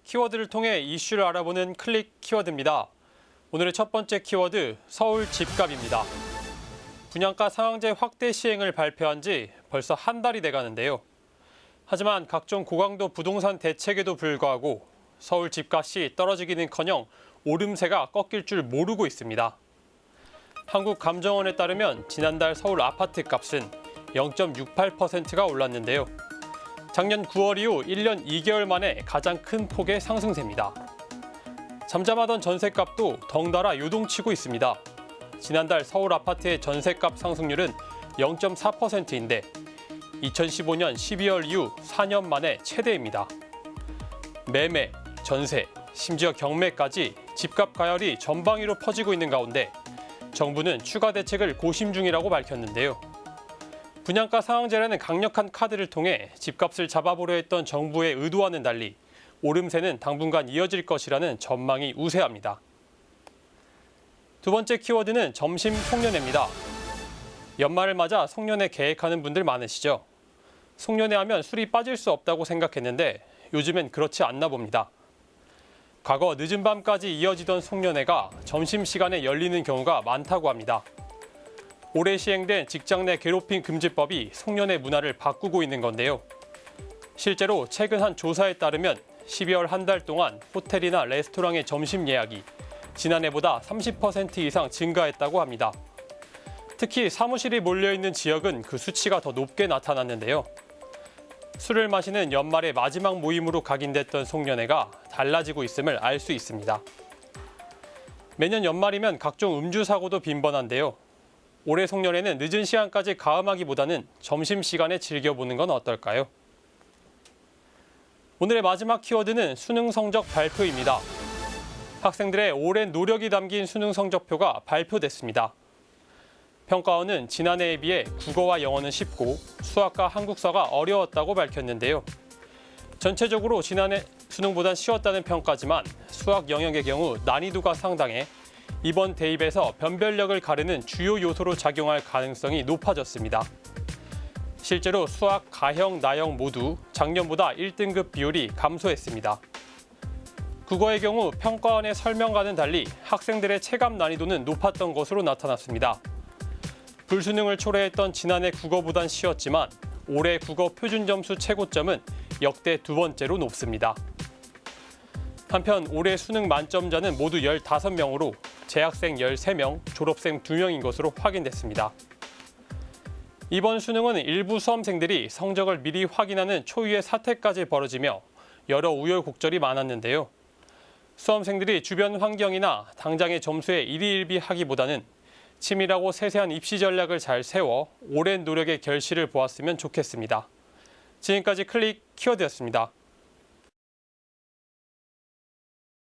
키워드를 통해 이슈를 알아보는 클릭 키워드입니다. 오늘의 첫 번째 키워드, 서울 집값입니다. 분양가 상한제 확대 시행을 발표한 지 벌써 한 달이 돼가는데요. 하지만 각종 고강도 부동산 대책에도 불구하고 서울 집값이 떨어지기는커녕 오름세가 꺾일 줄 모르고 있습니다. 한국감정원에 따르면 지난달 서울 아파트 값은 0.68%가 올랐는데요. 작년 9월 이후 1년 2개월 만에 가장 큰 폭의 상승세입니다. 잠잠하던 전셋값도 덩달아 요동치고 있습니다. 지난달 서울 아파트의 전셋값 상승률은 0.4%인데 2015년 12월 이후 4년 만에 최대입니다. 매매, 전세, 심지어 경매까지 집값 가열이 전방위로 퍼지고 있는 가운데 정부는 추가 대책을 고심 중이라고 밝혔는데요. 분양가 상한제라는 강력한 카드를 통해 집값을 잡아보려 했던 정부의 의도와는 달리 오름세는 당분간 이어질 것이라는 전망이 우세합니다. 두 번째 키워드는 점심 송년회입니다. 연말을 맞아 송년회 계획하는 분들 많으시죠? 송년회 하면 술이 빠질 수 없다고 생각했는데 요즘엔 그렇지 않나 봅니다. 과거 늦은 밤까지 이어지던 송년회가 점심시간에 열리는 경우가 많다고 합니다. 올해 시행된 직장 내 괴롭힘 금지법이 송년회 문화를 바꾸고 있는 건데요. 실제로 최근 한 조사에 따르면 12월 한 달 동안 호텔이나 레스토랑의 점심 예약이 지난해보다 30% 이상 증가했다고 합니다. 특히 사무실이 몰려있는 지역은 그 수치가 더 높게 나타났는데요. 술을 마시는 연말의 마지막 모임으로 각인됐던 송년회가 달라지고 있음을 알 수 있습니다. 매년 연말이면 각종 음주 사고도 빈번한데요. 올해 송년회는 늦은 시간까지 가음하기보다는 점심시간에 즐겨보는 건 어떨까요? 오늘의 마지막 키워드는 수능 성적 발표입니다. 학생들의 오랜 노력이 담긴 수능 성적표가 발표됐습니다. 평가원은 지난해에 비해 국어와 영어는 쉽고 수학과 한국사가 어려웠다고 밝혔는데요. 전체적으로 지난해 수능보단 쉬웠다는 평가지만 수학 영역의 경우 난이도가 상당해 이번 대입에서 변별력을 가르는 주요 요소로 작용할 가능성이 높아졌습니다. 실제로 수학, 가형, 나형 모두 작년보다 1등급 비율이 감소했습니다. 국어의 경우 평가원의 설명과는 달리 학생들의 체감 난이도는 높았던 것으로 나타났습니다. 불수능을 초래했던 지난해 국어보단 쉬웠지만 올해 국어 표준 점수 최고점은 역대 두 번째로 높습니다. 한편 올해 수능 만점자는 모두 15명으로 재학생 13명, 졸업생 2명인 것으로 확인됐습니다. 이번 수능은 일부 수험생들이 성적을 미리 확인하는 초유의 사태까지 벌어지며 여러 우여곡절이 많았는데요. 수험생들이 주변 환경이나 당장의 점수에 일희일비하기보다는 치밀하고 세세한 입시 전략을 잘 세워 오랜 노력의 결실을 보았으면 좋겠습니다. 지금까지 클릭 키워드였습니다.